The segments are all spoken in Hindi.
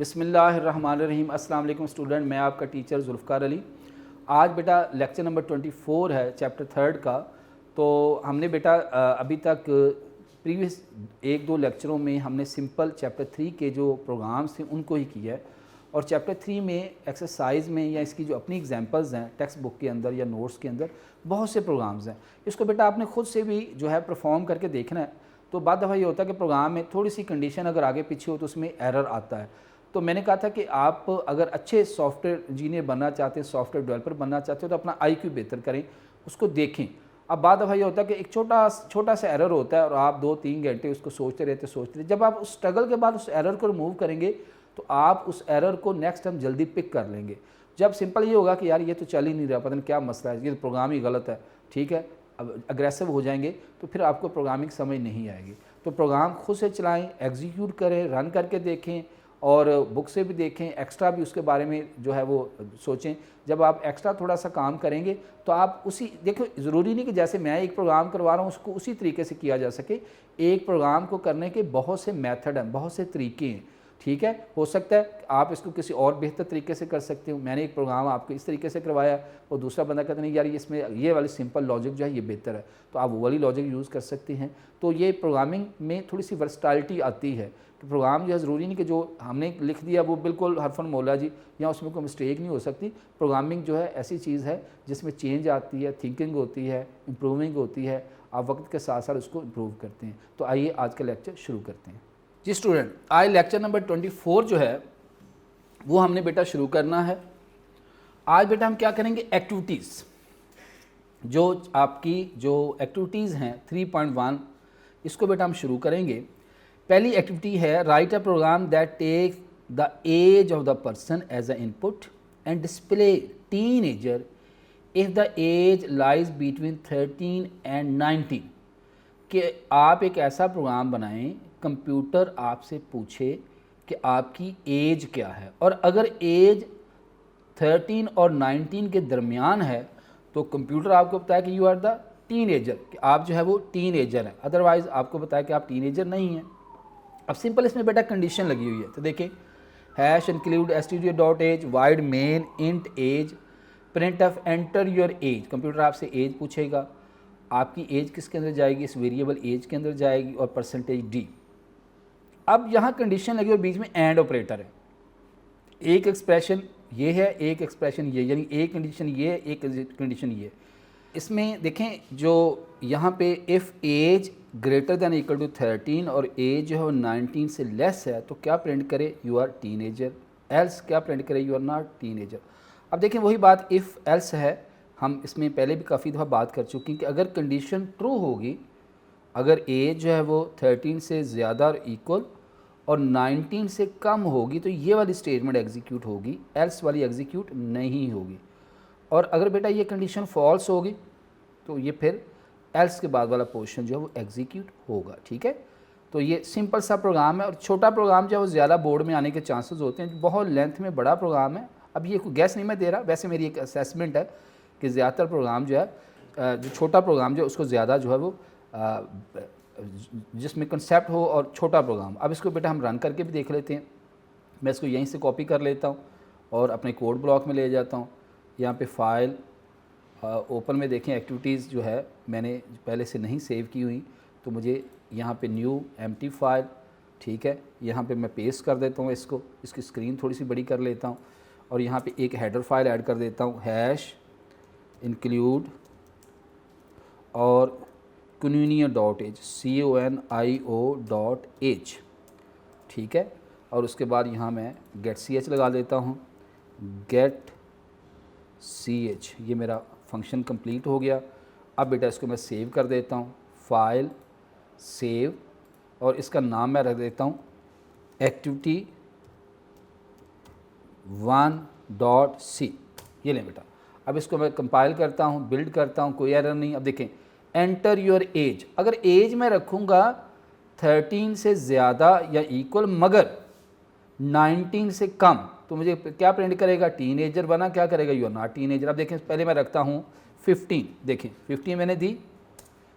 बिस्मिल्लाहिर्रहमानिर्रहीम। अस्सलाम वालेकुम स्टूडेंट, मैं आपका टीचर जुल्फ़कार अली। आज बेटा लेक्चर नंबर 24 है चैप्टर 3 का। तो हमने बेटा अभी तक प्रीवियस एक दो लेक्चरों में हमने सिंपल चैप्टर 3 के जो प्रोग्राम्स थे उनको ही किया है, और चैप्टर 3 में एक्सरसाइज में या इसकी जो अपनी एग्जांपल्स हैं टेक्स्ट बुक के अंदर या नोट्स के अंदर बहुत से प्रोग्राम्स हैं। इसको बेटा आपने ख़ुद से भी जो है परफॉर्म करके देखना है। तो बाद दफ़ा ये होता है कि प्रोग्राम में थोड़ी सी कंडीशन अगर आगे पीछे हो तो उसमें एरर आता है। तो मैंने कहा था कि आप अगर अच्छे सॉफ्टवेयर इंजीनियर बनना चाहते हैं, सॉफ्टवेयर डेवलपर बनना चाहते हो, तो अपना IQ बेहतर करें, उसको देखें। अब बाद दफ़ा ये होता है कि एक छोटा सा एरर होता है और आप 2-3 घंटे उसको सोचते रहते। जब आप उस स्ट्रगल के बाद उस एरर को रिमूव करेंगे तो आप उस एरर को नेक्स्ट टाइम जल्दी पिक कर लेंगे। जब सिंपल ये होगा कि यार ये तो चल ही नहीं रहा, पता नहीं क्या मसला है, ये तो प्रोग्राम ही गलत है, ठीक है, अब अग्रेसिव हो जाएंगे तो फिर आपको प्रोग्रामिंग समझ नहीं आएगी। तो प्रोग्राम खुद से चलाएं, एग्जीक्यूट करें, रन करके देखें और बुक से भी देखें, एक्स्ट्रा भी उसके बारे में जो है वो सोचें। जब आप एक्स्ट्रा थोड़ा सा काम करेंगे तो आप उसी देखो, ज़रूरी नहीं कि जैसे मैं एक प्रोग्राम करवा रहा हूँ उसको उसी तरीके से किया जा सके। एक प्रोग्राम को करने के बहुत से मेथड हैं, बहुत से तरीके हैं, ठीक है। हो सकता है आप इसको किसी और बेहतर तरीके से कर सकते हो। मैंने एक प्रोग्राम आपको इस तरीके से करवाया और दूसरा बंदा कहता नहीं यार इसमें ये वाली सिंपल लॉजिक जो है ये बेहतर है, तो आप वो वाली लॉजिक यूज़ कर सकते हैं। तो ये प्रोग्रामिंग में थोड़ी सी वर्सटाइलिटी आती है कि प्रोग्राम जो है ज़रूरी नहीं कि जो हमने लिख दिया वो बिल्कुल हरफन मौला जी, या उसमें कोई मिस्टेक नहीं हो सकती। प्रोग्रामिंग जो है ऐसी चीज़ है जिसमें चेंज आती है, थिंकिंग होती है, इम्प्रूविंग होती है, आप वक्त के साथ साथ उसको इम्प्रूव करते हैं। तो आइए आज का लेक्चर शुरू करते हैं। जी स्टूडेंट, आज लेक्चर नंबर 24 जो है वो हमने बेटा शुरू करना है। आज बेटा हम क्या करेंगे, एक्टिविटीज़, जो आपकी जो एक्टिविटीज़ हैं 3.1 इसको बेटा हम शुरू करेंगे। पहली एक्टिविटी है write a program that take the age of the person as a input and display teenager if the age lies between 13 and 19। कि आप एक ऐसा प्रोग्राम बनाएं, कंप्यूटर आपसे पूछे कि आपकी एज क्या है, और अगर एज 13 और 19 के दरमियान है तो कंप्यूटर आपको बताया कि यू आर द टीनेजर, कि आप जो है वो टीनेजर हैं, अदरवाइज़ आपको बताया कि आप टीनेजर नहीं हैं। अब सिंपल इसमें बेटा कंडीशन लगी हुई है, तो देखें hash include stdio.age void main int age print of enter your age. Computer आपसे एज पूछेगा, आपकी एज किसके अंदर जाएगी, इस वेरिएबल एज के अंदर जाएगी, और %d। अब यहाँ कंडीशन लगी और बीच में एंड ऑपरेटर है। एक एक्सप्रेशन ये है, एक एक्सप्रेशन ये, यानी एक कंडीशन ये, एक कंडीशन ये। इसमें देखें जो यहाँ पे if age greater than equal to 13 और एज जो है 19 से लेस है तो क्या प्रिंट करे, यू आर टीनेजर। एल्स क्या प्रिंट करे, यू आर नॉट टीनेजर। अब देखें वही बात इफ़ एल्स है, हम इसमें पहले भी काफ़ी दफ़ा बात कर चुके हैं कि अगर कंडीशन ट्रू होगी, अगर एज जो है वो 13 से ज़्यादा और इक्वल और 19 से कम होगी तो ये वाली स्टेटमेंट एग्जीक्यूट होगी, एल्स वाली एग्जीक्यूट नहीं होगी। और अगर बेटा ये कंडीशन फॉल्स होगी तो ये फिर एल्स के बाद वाला पोर्शन जो है वो एग्जीक्यूट होगा, ठीक है। तो ये सिंपल सा प्रोग्राम है, और छोटा प्रोग्राम जो है वो ज़्यादा बोर्ड में आने के चांसेस होते हैं। बहुत लेंथ में बड़ा प्रोग्राम है, अब ये कोई गैस नहीं मैं दे रहा, वैसे मेरी एक असेसमेंट है कि ज़्यादातर प्रोग्राम जो है जो छोटा प्रोग्राम जो है उसको ज़्यादा जो है वो जिसमें कंसेप्ट हो और छोटा प्रोग्राम। अब इसको बेटा हम रन करके भी देख लेते हैं। मैं इसको यहीं से कॉपी कर लेता हूँ और अपने कोड ब्लॉक में ले जाता हूँ। यहाँ पे फाइल ओपन में देखें, एक्टिविटीज़ जो है मैंने पहले से नहीं सेव की हुई, तो मुझे यहाँ पे न्यू एम्प्टी फाइल, ठीक है, यहाँ पे मैं पेस्ट कर देता हूँ इसको, इसकी स्क्रीन थोड़ी सी बड़ी कर लेता हूँ, और यहाँ पे एक हेडर फाइल ऐड कर देता हूँ, हैश इंक्लूड और conio.h conio.h, ठीक है। और उसके बाद यहाँ मैं get ch लगा देता हूँ, get ch, ये मेरा फंक्शन कंप्लीट हो गया। अब बेटा इसको मैं सेव कर देता हूँ, फाइल सेव, और इसका नाम मैं रख देता हूँ activity1.c। ये लें बेटा, अब इसको मैं कंपाइल करता हूँ, बिल्ड करता हूँ, कोई एरर नहीं। अब देखें एंटर योर एज, अगर एज मैं रखूँगा 13 से ज़्यादा या इक्वल मगर 19 से कम तो मुझे क्या प्रिंट करेगा, टीनेजर बना, क्या करेगा, यू आर नॉट टीनेजर। अब देखें पहले मैं रखता हूँ 15, देखें 15 मैंने दी,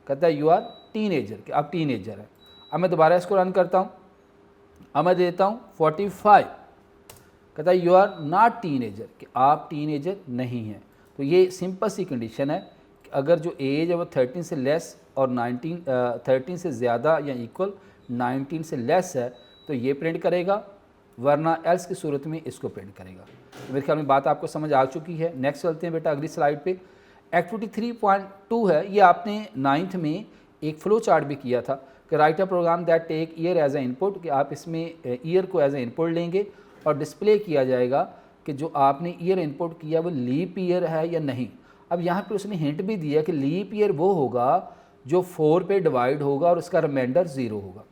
कहता है यू आर टीनेजर, कि अब टीनेजर है। अब मैं दोबारा इसको रन करता हूँ, अब मैं देता हूँ 45, कहता है यू आर नॉट टीनेजर, कि आप टीनेजर नहीं हैं। तो ये सिंपल सी कंडीशन है कि अगर जो एज है वो 13 से लेस और 13 से ज़्यादा या इक्वल 19 से लेस है तो ये प्रिंट करेगा, वरना एल्स की सूरत में इसको प्रिंट करेगा। तो मेरे ख्याल में बात आपको समझ आ चुकी है। नेक्स्ट चलते हैं बेटा अगली स्लाइड पे। एक्टिविटी 3.2 है, ये आपने 9th में एक फ्लो चार्ट भी किया था कि write a program that take year age a input, कि आप इसमें ईयर को एज ए इनपुट लेंगे और डिस्प्ले किया जाएगा कि जो आपने ईयर इनपुट किया वो लीप ईयर है या नहीं। अब यहाँ पे उसने हिंट भी दिया कि लीप ईयर वो होगा जो 4 पे डिवाइड होगा और उसका रिमाइंडर 0 होगा।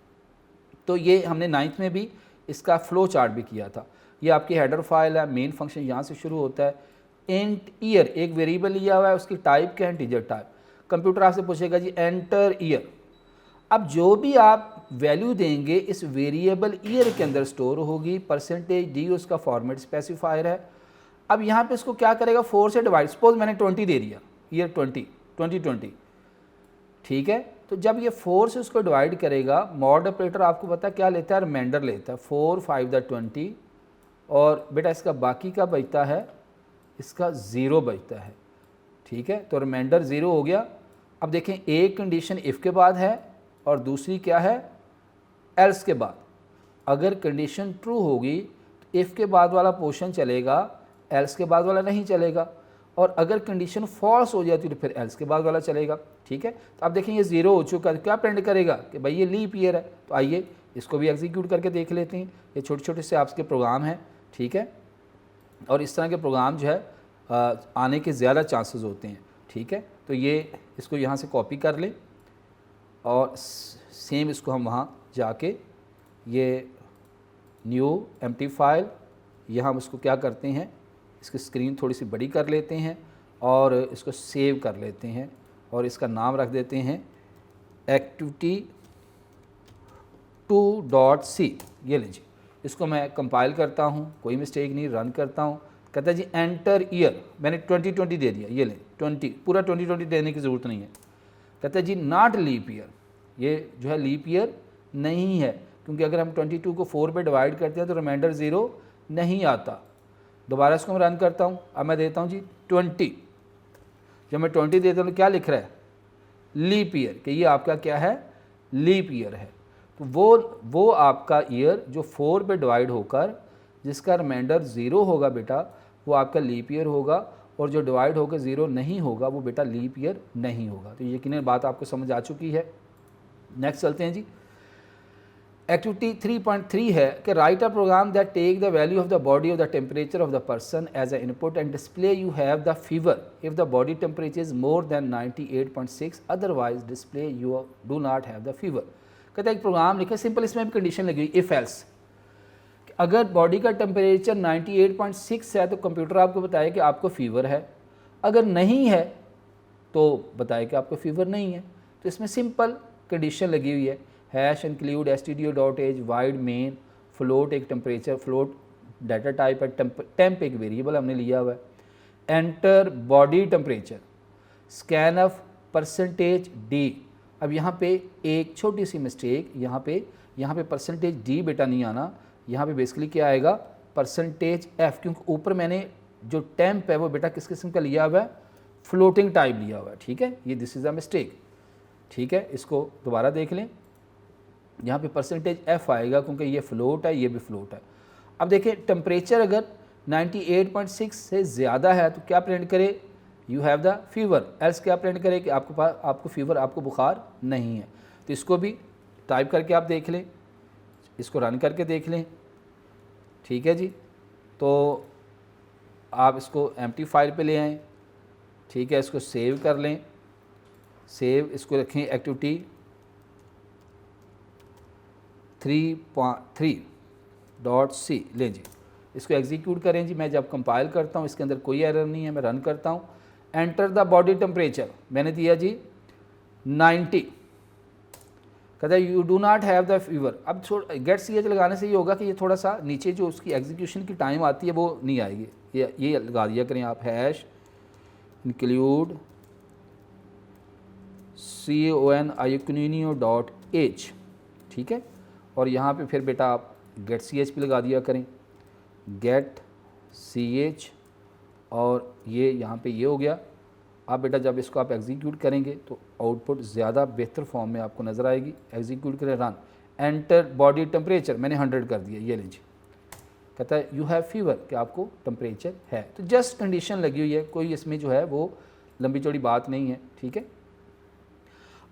तो ये हमने 9th में भी इसका फ्लो चार्ट भी किया था। ये आपकी हेडर फाइल है, मेन फंक्शन यहाँ से शुरू होता है। इंट ईयर एक वेरिएबल लिया हुआ है, उसकी टाइप क्या है, इंटीजर टाइप। कंप्यूटर आपसे पूछेगा जी एंटर ईयर। अब जो भी आप वैल्यू देंगे इस वेरिएबल ईयर के अंदर स्टोर होगी। परसेंटेज डी उसका फॉर्मेट स्पेसिफायर है। अब यहाँ पे इसको क्या करेगा, 4 से डिवाइड, सपोज मैंने 20 दे दिया, ईयर 20, ठीक है। तो जब ये 4 से उसको डिवाइड करेगा, मॉड ऑपरेटर आपको पता क्या लेता है, रिमाइंडर लेता है, 4 5 द 20, और बेटा इसका बाकी का बचता है, इसका 0 बचता है, ठीक है। तो रिमाइंडर 0 हो गया। अब देखें एक कंडीशन इफ़ के बाद है और दूसरी क्या है, एल्स के बाद। अगर कंडीशन ट्रू होगी तो इफ़ के बाद वाला पोर्शन चलेगा, एल्स के बाद वाला नहीं चलेगा, और अगर कंडीशन फॉल्स हो जाती तो फिर एल्स के बाद वाला चलेगा, ठीक है। तो आप देखें ये 0 हो चुका है, क्या प्रिंट करेगा कि भाई ये लीप ईयर है। तो आइए इसको भी एग्जीक्यूट करके देख लेते हैं। ये छोटे छोटे से आपके प्रोग्राम हैं, ठीक है, और इस तरह के प्रोग्राम जो है आने के ज़्यादा चांसेस होते हैं, ठीक है। तो ये इसको यहाँ से कॉपी कर लें और सेम इसको हम वहाँ जाके ये न्यू एम्प्टी फाइल, यहाँ हम उसको क्या करते हैं, इसकी स्क्रीन थोड़ी सी बड़ी कर लेते हैं और इसको सेव कर लेते हैं और इसका नाम रख देते हैं activity 2.c। ये लीजिए, इसको मैं कंपाइल करता हूँ, कोई मिस्टेक नहीं, रन करता हूँ। कहता है जी एंटर ईयर, मैंने 2020 दे दिया, ये ले 20, पूरा 2020 देने की ज़रूरत नहीं है। कहता है जी नॉट लीप ईयर, ये जो है लीप ईयर नहीं है, क्योंकि अगर हम 22 को 4 पे डिवाइड करते हैं तो रिमाइंडर 0 नहीं आता। दोबारा इसको मैं रन करता हूँ। अब मैं देता हूँ जी 20, जब मैं 20 देता हूँ तो क्या लिख रहा है, लीप ईयर, कि ये आपका क्या है, लीप ईयर है। तो वो आपका ईयर जो 4 पे डिवाइड होकर जिसका रिमाइंडर 0 होगा बेटा, वो आपका लीप ईयर होगा, और जो डिवाइड होकर 0 नहीं होगा वो बेटा लीप ईयर नहीं होगा। तो यकीनन बात आपको समझ आ चुकी है। नेक्स्ट चलते हैं जी। एक्टिविटी 3.3 है कि write a program that take the value of the body of the temperature of the person as a input and display you have the fever if the body temperature is more than 98.6, otherwise display you do not have the fever. कहता है एक प्रोग्राम लिखा, सिंपल, इसमें भी कंडीशन लगी हुई इफ एल्स। अगर बॉडी का टेम्परेचर 98.6 है तो कंप्यूटर आपको बताए कि आपको फीवर है, अगर नहीं है तो बताए कि आपको फीवर नहीं है। तो इसमें सिंपल कंडीशन लगी हुई है, hash include stdio.h wide main float, एक टेम्परेचर फ्लोट डाटा टाइप है, टेम्प एक वेरिएबल हमने लिया हुआ है, enter body temperature, scan of percentage D. अब यहाँ पे एक छोटी सी मिस्टेक, यहाँ पे परसेंटेज डी बेटा नहीं आना, यहाँ पे बेसिकली क्या आएगा, परसेंटेज एफ, क्योंकि ऊपर मैंने जो टेम्प है वो बेटा किस किस्म का लिया हुआ है, फ्लोटिंग टाइप लिया हुआ है, ठीक है। ये दिस इज़ अ मिस्टेक, ठीक है। इसको दोबारा देख लें, यहाँ पे परसेंटेज एफ आएगा क्योंकि ये फ्लोट है, ये भी फ्लोट है। अब देखिए टेम्परेचर अगर 98.6 से ज़्यादा है तो क्या प्रिंट करे, you have the fever, else क्या प्रिंट करे कि आपको फीवर, आपको बुखार नहीं है। तो इसको भी टाइप करके आप देख लें, इसको रन करके देख लें, ठीक है जी। तो आप इसको एम्प्टी फाइल पे ले आएँ, ठीक है, इसको सेव कर लें, सेव इसको रखें एक्टिविटी 3.3.c लें जी, इसको एग्जीक्यूट करें जी। मैं जब कंपाइल करता हूँ इसके अंदर कोई एरर नहीं है, मैं रन करता हूँ। एंटर द बॉडी टेम्परेचर मैंने दिया जी 90, कहता है you do not have the fever. अब गेट सी एच लगाने से ये होगा कि ये थोड़ा सा नीचे जो उसकी एग्जीक्यूशन की टाइम आती है वो नहीं आएगी, ये लगा दिया करें आप, हैश इंक्लूड CONIONIO.h, ठीक है। और यहाँ पे फिर बेटा आप गेट सी एच पी लगा दिया करें, गेट ch और ये यहाँ पे ये हो गया। अब बेटा जब इसको आप एग्जीक्यूट करेंगे तो आउटपुट ज़्यादा बेहतर फॉर्म में आपको नज़र आएगी। एग्जीक्यूट करें, रन, एंटर बॉडी टेम्परेचर, मैंने 100 कर दिया, ये लीजिए, कहता है यू हैव फीवर, कि आपको टेम्परेचर है। तो जस्ट कंडीशन लगी हुई है, कोई इसमें जो है वो लंबी चौड़ी बात नहीं है, ठीक है।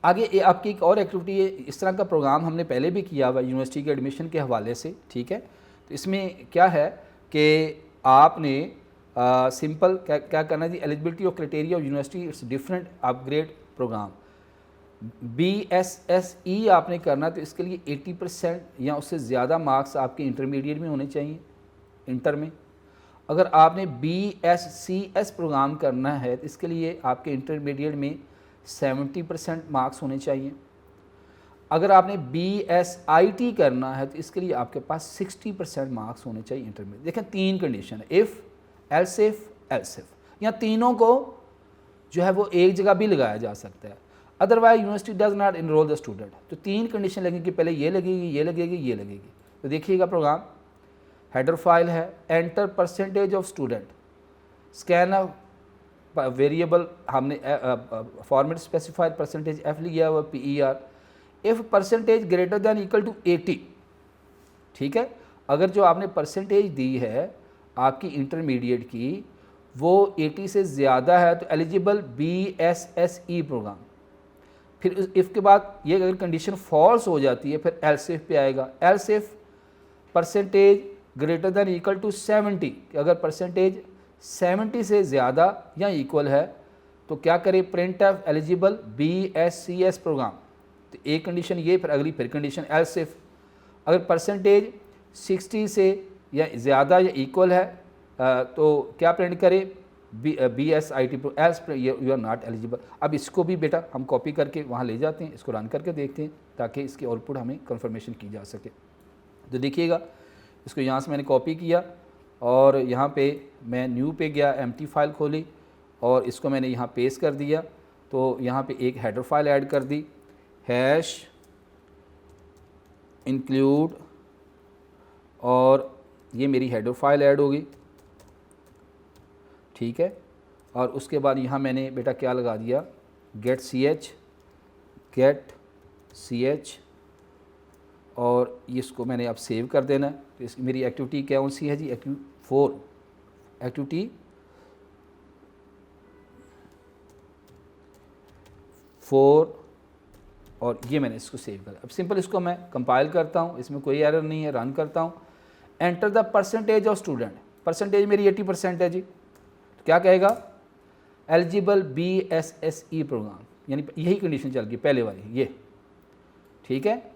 आगे ये आपकी एक और एक्टिविटी है, इस तरह का प्रोग्राम हमने पहले भी किया हुआ यूनिवर्सिटी के एडमिशन के हवाले से, ठीक है। तो इसमें क्या है कि आपने सिंपल क्या करना जी, eligibility of criteria of university it's different upgrade programme, BSSE आपने करना, तो इसके लिए 80% या उससे ज़्यादा मार्क्स आपके इंटरमीडिएट में होने चाहिए, इंटर में। अगर आपने BSCS प्रोग्राम करना है तो इसके लिए आपके इंटरमीडिएट में 70% मार्क्स होने चाहिए। अगर आपने BSIT करना है तो इसके लिए आपके पास 60% मार्क्स होने चाहिए इंटरमीडिएट। देखें 3 कंडीशन है, if, else if, else if, या तीनों को जो है वो एक जगह भी लगाया जा सकता है। Otherwise university does not enroll the student. तो 3 कंडीशन लगेगी, पहले ये लगेगी, ये लगेगी, ये लगेगी। तो देखिएगा प्रोग्राम, हेडर फाइल है, enter percentage of student, scan variable हमने फॉर्मेट स्पेसिफाइड परसेंटेज एफ लिया हुआ, PER, if percentage greater than equal to 80, ठीक है। अगर जो आपने परसेंटेज दी है आपकी इंटरमीडिएट की वो 80 से ज़्यादा है तो एलिजिबल BSSE प्रोग्राम। फिर इफ़ के बाद ये अगर कंडीशन फॉल्स हो जाती है फिर एल्स इफ पे आएगा, else if percentage greater than equal to 70, कि अगर परसेंटेज 70 से ज़्यादा या इक्वल है तो क्या करे, print f eligible BSCS program. तो एक कंडीशन ये, फिर अगली फिर कंडीशन एल्स इफ अगर परसेंटेज 60 से या ज़्यादा या इक्वल है तो क्या प्रिंट करे, BSIT pro, else you are not eligible. अब इसको भी बेटा हम कॉपी करके वहाँ ले जाते हैं, इसको रन करके देखते हैं ताकि इसकी आउटपुट हमें कंफर्मेशन की जा सके। तो देखिएगा, इसको यहाँ से मैंने कॉपी किया और यहाँ पे मैं न्यू पे गया, एम्प्टी फाइल खोली और इसको मैंने यहाँ पेस्ट कर दिया। तो यहाँ पे एक हेडर फाइल ऐड कर दी, हैश इंक्लूड, और ये मेरी हेडर फाइल ऐड होगी, ठीक है। और उसके बाद यहाँ मैंने बेटा क्या लगा दिया, गेट ch, और इसको मैंने अब सेव कर देना है। तो इसकी मेरी एक्टिविटी कौन सी है जी, एक्टिविटी 4, और ये मैंने इसको सेव कर। अब सिंपल इसको मैं कंपाइल करता हूँ, इसमें कोई एरर नहीं है, रन करता हूँ। Enter the percentage of student, percentage मेरी 80% है जी, तो क्या कहेगा, एलिजिबल BSSE प्रोग्राम, यानी यही कंडीशन चल गई पहले वाली ये, ठीक है।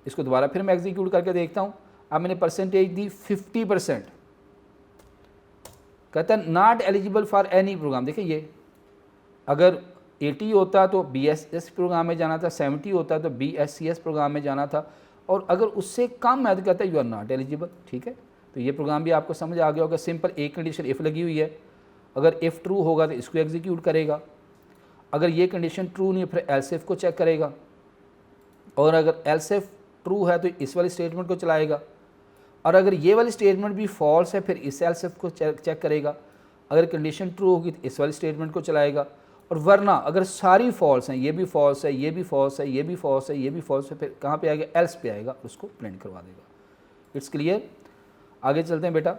इसको दोबारा फिर मैं एग्जीक्यूट करके देखता हूँ। अब मैंने परसेंटेज दी 50%, कहता है not eligible for any program. देखिए ये अगर 80 होता तो BSS प्रोग्राम में जाना था, 70 होता तो BSCS प्रोग्राम में जाना था, और अगर उससे कम है तो कहता है यू आर नॉट एलिजिबल, ठीक है। तो ये प्रोग्राम भी आपको समझ आ गया होगा। सिंपल एक कंडीशन इफ़ लगी हुई है, अगर इफ़ ट्रू होगा तो इसको एग्जीक्यूट करेगा, अगर ये कंडीशन ट्रू नहीं है फिर एल्स इफ को चेक करेगा, और अगर एल्स इफ ट्रू है तो इस वाली स्टेटमेंट को चलाएगा, और अगर ये वाली स्टेटमेंट भी फॉल्स है फिर इस एल्स इफ को चेक करेगा। अगर कंडीशन ट्रू होगी तो इस वाली स्टेटमेंट को चलाएगा, और वरना अगर सारी फॉल्स हैं, ये भी फॉल्स है, ये भी फॉल्स है, ये भी फॉल्स है, ये भी फॉल्स है, फिर कहाँ पे आएगा, एल्स पे आएगा, उसको प्रिंट करवा देगा। It's clear. आगे चलते हैं बेटा,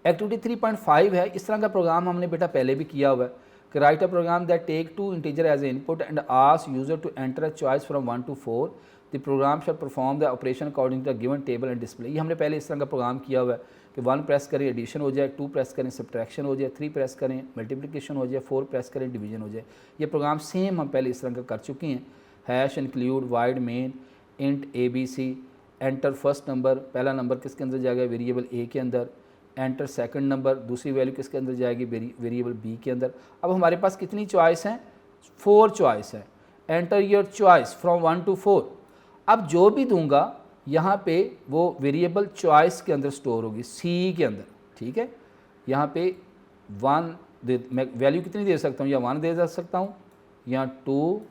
एक्टिविटी 3.5 है। इस तरह का प्रोग्राम हमने बेटा पहले भी किया हुआ है कि write a program that take 2 integer as a input and ask user to enter a choice from 1 to 4, the program shall perform the operation according to the given table and display. ये हमने पहले इस तरह का प्रोग्राम किया हुआ है कि 1 प्रेस करें एडिशन हो जाए, 2 प्रेस करें सब्ट्रैक्शन हो जाए, 3 प्रेस करें मल्टीप्लिकेशन हो जाए, 4 प्रेस करें डिवीजन हो जाए। ये प्रोग्राम सेम हम पहले इस तरह का कर चुके हैं। Hash include wide main int ABC, enter first number, पहला नंबर किसके अंदर जाएगा, वेरिएबल A के अंदर, एंटर सेकंड नंबर, दूसरी वैल्यू किसके अंदर जाएगी, वेरिएबल B के अंदर। अब हमारे पास कितनी चॉइस हैं, 4 चॉइस है। Enter your choice from 1 to 4। अब जो भी दूंगा यहाँ पे वो वेरिएबल चॉइस के अंदर स्टोर होगी, C के अंदर, ठीक है। यहाँ पे 1 मैं वैल्यू कितनी दे सकता हूँ, या 1 दे सकता हूँ, या 2,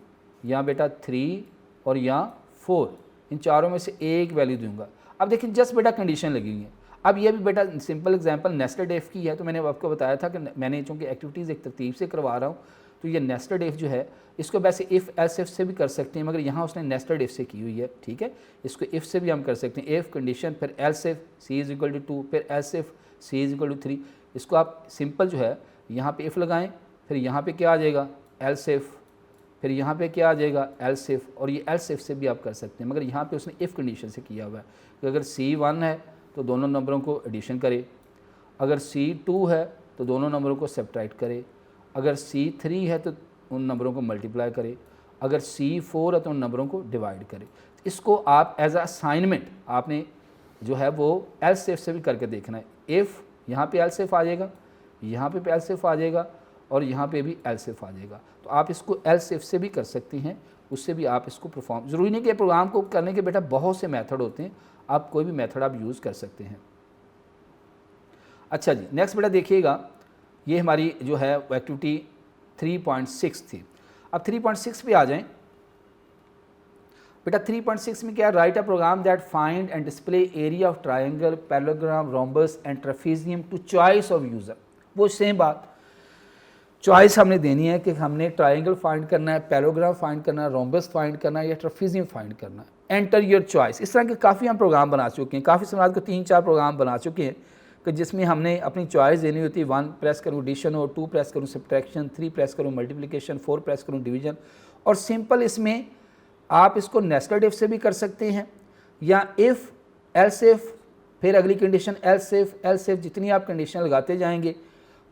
या बेटा 3, और या 4, इन चारों में से एक वैल्यू दूंगा। अब देखिए जस्ट बेटा कंडीशन लगी हुई है। अब ये भी बेटा सिंपल एग्जांपल नेस्टेड इफ की है, तो मैंने आपको बताया था कि मैंने चूँकि एक्टिविटीज़ एक तरतीब से करवा रहा हूँ, तो ये नेस्टेड इफ जो है इसको वैसे इफ़ एल्स इफ से भी कर सकते हैं, मगर यहाँ उसने नेस्टेड इफ से की हुई है, ठीक है। इसको इफ़ से भी हम कर सकते हैं, इफ़ कंडीशन फिर else if C is equal to 2 फिर else if C is equal to 3। इसको आप सिंपल जो है यहाँ पे इफ़ लगाएं, फिर यहाँ पे क्या आ जाएगा एल्स इफ, फिर यहाँ पे क्या आ जाएगा एल्स इफ, और ये एल्स इफ से भी आप कर सकते हैं, मगर यहाँ पे उसने इफ़ कंडीशन से किया हुआ है कि अगर C1 है तो दोनों नंबरों को एडिशन करे, अगर C2 है तो दोनों नंबरों को सब्ट्रैक्ट करे, अगर C3 है तो उन नंबरों को मल्टीप्लाई करे, अगर C4 है तो उन नंबरों को डिवाइड करे। इसको आप एज अ असाइनमेंट आपने जो है वो एल्स इफ से भी करके देखना है। इफ़ यहाँ पे एल्स इफ आ जाएगा, यहाँ पे एल्स इफ आ जाएगा, और यहाँ पे भी एल्स इफ आ जाएगा। तो आप इसको एल्स इफ से भी कर सकती हैं, उससे भी आप इसको परफॉर्म, ज़रूरी नहीं कि प्रोग्राम को करने के बेटा बहुत से मेथड होते हैं, आप कोई भी मेथड आप यूज़ कर सकते हैं। अच्छा जी, नेक्स्ट बेटा देखिएगा, ये हमारी जो है एक्टिविटी 3.6 थी। अब 3.6 पे आ जाएं बेटा। 3.6 में क्या, write a program that find and display area of triangle, parallelogram, rhombus and trapezium to choice of user. वो सेम बात, चॉइस हमने देनी है कि हमने ट्रायंगल फाइंड करना है, पैरेललोग्राम फाइंड करना है, रोम्बस फाइंड करना है या ट्रेपेजियम फाइंड करना है। Enter your choice. इस तरह के काफ़ी हम प्रोग्राम बना चुके हैं, काफ़ी समाज को 3-4 प्रोग्राम बना चुके हैं कि जिसमें हमने अपनी चॉइस देनी होती है। 1 प्रेस करूँ एडिशन हो, 2 प्रेस करूँ सब्ट्रैक्शन, 3 प्रेस करूँ मल्टीप्लिकेशन, 4 प्रेस करूँ डिवीजन। और सिंपल इसमें आप इसको नेस्टेड इफ से भी कर सकते हैं, या इफ़ एल्स इफ, फिर अगली कंडीशन एल्स इफ, जितनी आप कंडीशन लगाते जाएंगे,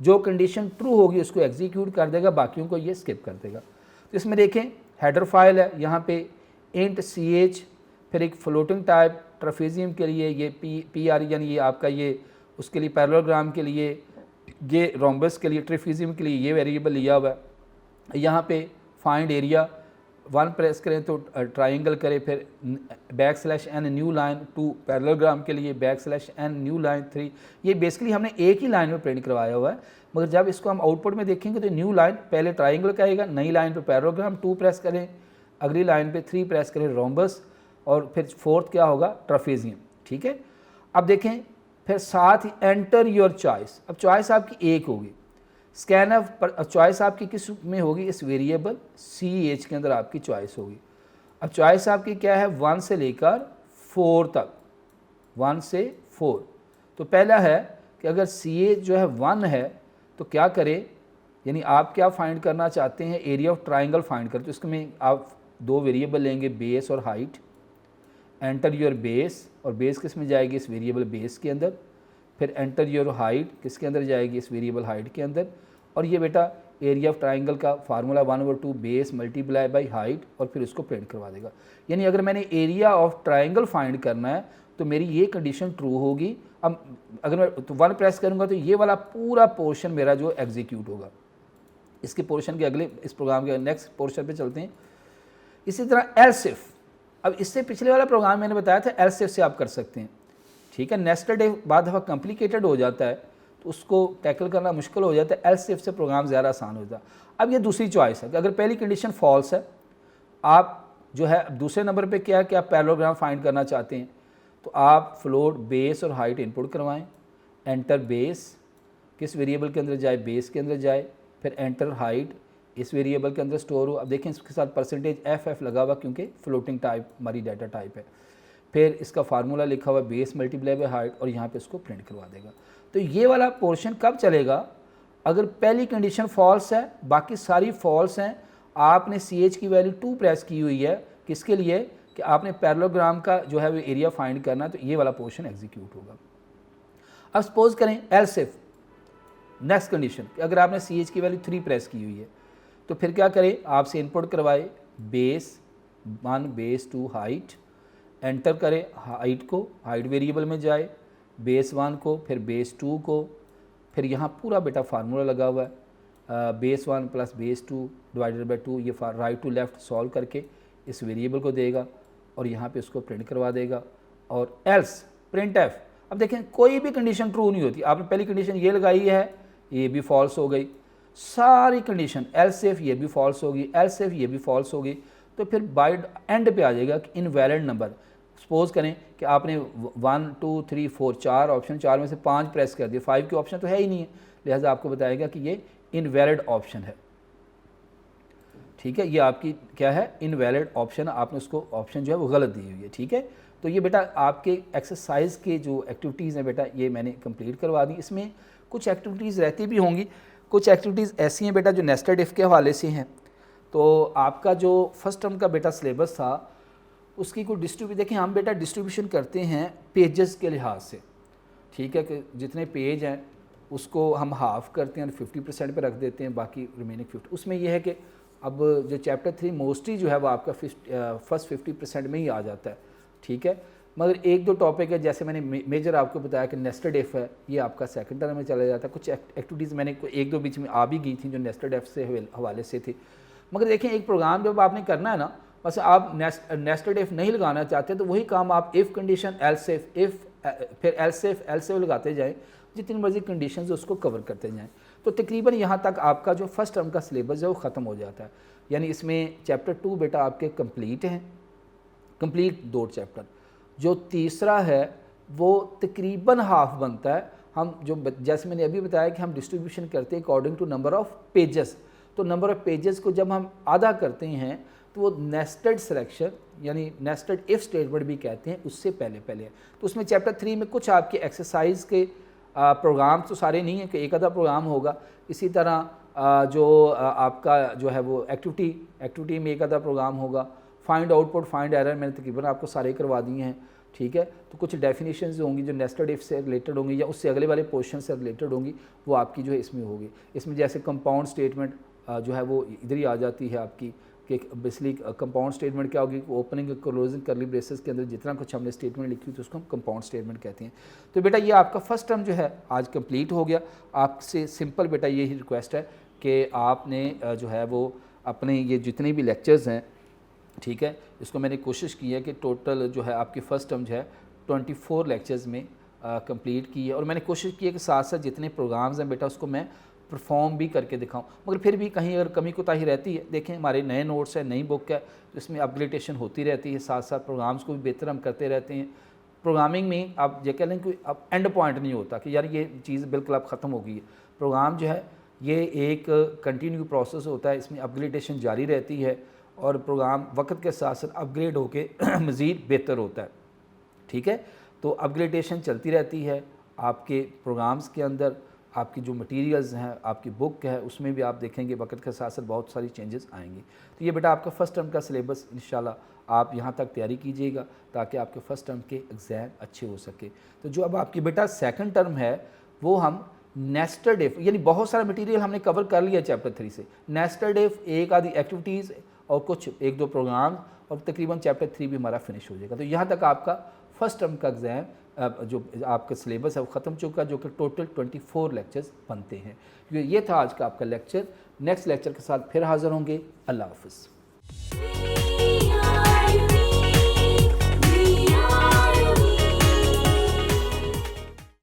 जो कंडीशन ट्रू होगी उसको एग्जीक्यूट कर देगा, बाकियों को ये स्किप कर देगा। तो इसमें देखें हेडर फाइल है, यहाँ पे इंट ch, फिर एक फ्लोटिंग टाइप ट्रेपेजियम के लिए ये PR यानी ये आपका ये उसके लिए, पैरेललोग्राम के लिए ये, रोम्बस के लिए, ट्रेपेजियम के लिए ये वेरिएबल लिया हुआ है। यहाँ पे फाइंड एरिया 1 प्रेस करें तो ट्रायंगल करें, फिर \n न्यू लाइन 2 पैरेललोग्राम के लिए, \n न्यू लाइन 3। ये बेसिकली हमने एक ही लाइन में प्रिंट करवाया हुआ है, मगर जब इसको हम आउटपुट में देखेंगे तो न्यू लाइन पहले ट्रायंगल कहेगा, नई लाइन पे पैरेललोग्राम 2 प्रेस करें, अगली लाइन पे 3 प्रेस करें रोम्बस, और फिर 4th क्या होगा ट्रेपेजियम, ठीक है। अब देखें फिर साथ ही एंटर योर चॉइस। अब चॉइस आपकी एक होगी, स्कैन ऑफ चॉइस आपकी किस में होगी, इस वेरिएबल CH के अंदर आपकी चॉइस होगी। अब चॉइस आपकी क्या है 1 से लेकर 4 तक, 1 से 4। तो पहला है कि अगर CH जो है 1 है तो क्या करें, यानी आप क्या फाइंड करना चाहते हैं, एरिया ऑफ ट्रायंगल फाइंड करें। तो इसमें आप 2 वेरिएबल लेंगे, बेस और हाइट। एंटर योर बेस, और बेस किस में जाएगी, इस वेरिएबल बेस के अंदर। फिर एंटर योर हाइट, किसके अंदर जाएगी, इस वेरिएबल हाइट के अंदर। और ये बेटा एरिया ऑफ ट्रायंगल का formula 1/2 base multiply by height, और फिर उसको प्रिंट करवा देगा। यानी अगर मैंने एरिया ऑफ ट्रायंगल फाइंड करना है तो मेरी ये कंडीशन ट्रू होगी। अब अगर मैं तो 1 प्रेस करूँगा तो ये वाला पूरा पोर्शन मेरा जो एग्जीक्यूट होगा। इसके पोर्शन के अगले, इस प्रोग्राम के नेक्स्ट पोर्शन पे चलते हैं। इसी तरह एल्स इफ, अब इससे पिछले वाला प्रोग्राम मैंने बताया था एल्स इफ से आप कर सकते हैं, ठीक है। नेस्टेड इफ बाद दफ़ा कॉम्प्लिकेटेड हो जाता है तो उसको टैकल करना मुश्किल हो जाता है, एल्स इफ से प्रोग्राम ज़्यादा आसान होता है। अब ये दूसरी चॉइस है कि अगर पहली कंडीशन फॉल्स है, आप जो है दूसरे नंबर पे क्या है कि आप पैरेललोग्राम फाइंड करना चाहते हैं, तो आप फ्लोट, बेस और हाइट इनपुट करवाएं। एंटर बेस, किस वेरिएबल के अंदर जाए, बेस के अंदर जाए। फिर एंटर हाइट, इस वेरिएबल के अंदर स्टोर हो। अब देखें इसके साथ %FF लगा हुआ क्योंकि फ्लोटिंग टाइप हमारी डाटा टाइप है। फिर इसका फार्मूला लिखा हुआ बेस मल्टीप्लाई बाय हाइट, और यहाँ पे इसको प्रिंट करवा देगा। तो ये वाला पोर्शन कब चलेगा, अगर पहली कंडीशन फॉल्स है, बाकी सारी फॉल्स हैं, आपने CH की वैल्यू 2 प्रेस की हुई है, किसके लिए कि आपने पैरेललोग्राम का जो है वो एरिया फाइंड करना है, तो ये वाला पोर्शन एग्जीक्यूट होगा। अब सपोज करें एल्स इफ नेक्स्ट कंडीशन, अगर आपने CH की वैल्यू 3 प्रेस की हुई है तो फिर क्या करें, आपसे इनपुट करवाए बेस 1 बेस 2 हाइट। एंटर करें हाइट को, हाइट वेरिएबल में जाए, बेस 1 को, फिर बेस 2 को। फिर यहाँ पूरा बेटा फार्मूला लगा हुआ है, base 1 plus base 2 divided by 2, ये राइट टू लेफ्ट सॉल्व करके इस वेरिएबल को देगा और यहाँ पे उसको प्रिंट करवा देगा। और एल्स प्रिंट एफ, अब देखें कोई भी कंडीशन ट्रू नहीं होती। आपने पहली कंडीशन ये लगाई है, ये भी फॉल्स हो गई, सारी कंडीशन एल्स इफ ये भी फॉल्स होगी, एल्स इफ ये भी फॉल्स होगी, तो फिर बाय एंड पे आ जाएगा कि इनवैलिड नंबर। सपोज करें कि आपने 1 2 3 4 4 ऑप्शन, 4 में से 5 प्रेस कर दिए, 5 के ऑप्शन तो है ही नहीं है, लिहाजा आपको बताएगा कि ये इनवैलिड ऑप्शन है। ठीक है, ये आपकी क्या है, इनवैलिड ऑप्शन, आपने उसको ऑप्शन जो है वो गलत दी हुई है। ठीक है, तो ये बेटा आपके एक्सरसाइज के जो एक्टिविटीज़ हैं बेटा ये मैंने कंप्लीट करवा दी। इसमें कुछ एक्टिविटीज़ रहती भी होंगी, कुछ एक्टिविटीज़ ऐसी हैं बेटा जो नेस्टेड इफ़ के हवाले से हैं। तो आपका जो फर्स्ट टर्म का बेटा सिलेबस था उसकी कोई देखें हम बेटा डिस्ट्रीब्यूशन करते हैं पेजेस के लिहाज से। ठीक है, कि जितने पेज हैं उसको हम हाफ़ करते हैं और 50% पे रख देते हैं, बाकी रिमेनिंग 50। उसमें यह है कि अब जो चैप्टर 3 मोस्टली जो है वो आपका फर्स्ट 50% में ही आ जाता है। ठीक है, मगर एक दो टॉपिक है, जैसे मैंने मेजर आपको बताया कि नेस्टेड इफ़ है, ये आपका सेकंड टर्म में चला जाता है। कुछ एक्टिविटीज़ मैंने एक दो बीच में आ भी गई थी जो नेस्टेड इफ़ से हवाले से थी। मगर देखें, एक प्रोग्राम जब आपने करना है ना, बस आप नेस्टेड इफ़ नहीं लगाना चाहते तो वही काम आप इफ़ कंडीशन एल्स इफ़ फिर एल्स इफ़ लगाते जाएँ, जितनी मर्जी कंडीशंस उसको कवर करते जाएँ। तो तकरीबन यहाँ तक आपका जो फर्स्ट टर्म का सिलेबस है वो ख़त्म हो जाता है। यानी इसमें चैप्टर 2 बेटा आपके कंप्लीट हैं, कंप्लीट 2 चैप्टर। जो तीसरा है वो तकरीबन हाफ बनता है। हम जो जैसे मैंने अभी बताया कि हम डिस्ट्रीब्यूशन करते हैं according to number of pages, तो नंबर ऑफ़ पेजेस को जब हम आधा करते हैं तो वो नेस्टेड सिलेक्शन यानी नेस्टेड इफ़ स्टेटमेंट भी कहते हैं, उससे पहले है। तो उसमें चैप्टर 3 में कुछ आपके एक्सरसाइज के प्रोग्राम तो सारे नहीं हैं कि एक आधा प्रोग्राम होगा। इसी तरह जो आपका जो है वो एक्टिविटी में एक आधा प्रोग्राम होगा। फाइंड आउटपुट, फाइंड एरर मैंने तकरीबन आपको सारे करवा दिए हैं। ठीक है, तो कुछ डेफिनेशंस होंगी जो नेस्टेड इफ़ से रिलेटेड होंगी या उससे अगले वाले पोर्शन से रिलेटेड होंगी, वो आपकी जो है इसमें होगी। इसमें जैसे कंपाउंड स्टेटमेंट जो है वो इधर ही आ जाती है आपकी, कि बेसिकली कंपाउंड स्टेटमेंट क्या होगी, ओपनिंग क्लोजिंग करली ब्रेसेस के अंदर जितना कुछ हमने स्टेटमेंट लिखी हुई तो उसको हम कंपाउंड स्टेटमेंट कहते हैं। तो बेटा ये आपका फर्स्ट टर्म जो है आज कंप्लीट हो गया। आपसे सिंपल बेटा यही रिक्वेस्ट है कि आपने जो है वो अपने ये जितने भी लेक्चर्स हैं, ठीक है, इसको मैंने कोशिश की है कि टोटल जो है आपकी फ़र्स्ट टर्म जो है 24 लेक्चर्स में कंप्लीट की है। और मैंने कोशिश की है कि साथ साथ जितने प्रोग्राम्स हैं बेटा उसको मैं परफॉर्म भी करके दिखाऊं। मगर फिर भी कहीं अगर कमी कोताही रहती है, देखें हमारे नए नोट्स हैं, नई बुक है, तो इसमें अपग्रेडेशन होती रहती है, साथ साथ प्रोग्राम्स को भी बेहतर हम करते रहते हैं। प्रोग्रामिंग में आप ये कह लें कि अब एंड पॉइंट नहीं होता कि यार ये चीज़ बिल्कुल अब ख़त्म हो गई है। प्रोग्राम जो है ये एक कंटिन्यू प्रोसेस होता है, इसमें अपग्रेडेशन जारी रहती है और प्रोग्राम वक्त के साथ साथ अपग्रेड होके मज़ीद बेहतर होता है। ठीक है, तो अपग्रेडेशन चलती रहती है आपके प्रोग्राम्स के अंदर। आपकी जो मटेरियल्स हैं, आपकी बुक है, उसमें भी आप देखेंगे वक्त के साथ साथ बहुत सारी चेंजेस आएंगी। तो ये बेटा आपका फ़र्स्ट टर्म का सिलेबस इंशाल्लाह आप यहाँ तक तैयारी कीजिएगा ताकि आपके फ़र्स्ट टर्म के एग्ज़ाम अच्छे हो सके। तो जो अब आपकी बेटा सेकंड टर्म है वो हम नेस्टेड इफ़, यानी बहुत सारा मटेरियल हमने कवर कर लिया चैप्टर 3 से। नेस्टेड इफ़, एक आधी एक्टिविटीज़ और कुछ एक दो प्रोग्राम और तकरीबन चैप्टर 3 भी हमारा फिनिश हो जाएगा। तो यहाँ तक आपका फर्स्ट टर्म का एग्ज़ाम जो आपका सिलेबस है वो ख़त्म चुका, जो कि टोटल 24 लेक्चर्स बनते हैं। ये था आज का आपका लेक्चर। नेक्स्ट लेक्चर के साथ फिर हाज़िर होंगे। अल्लाह हाफ़िज़।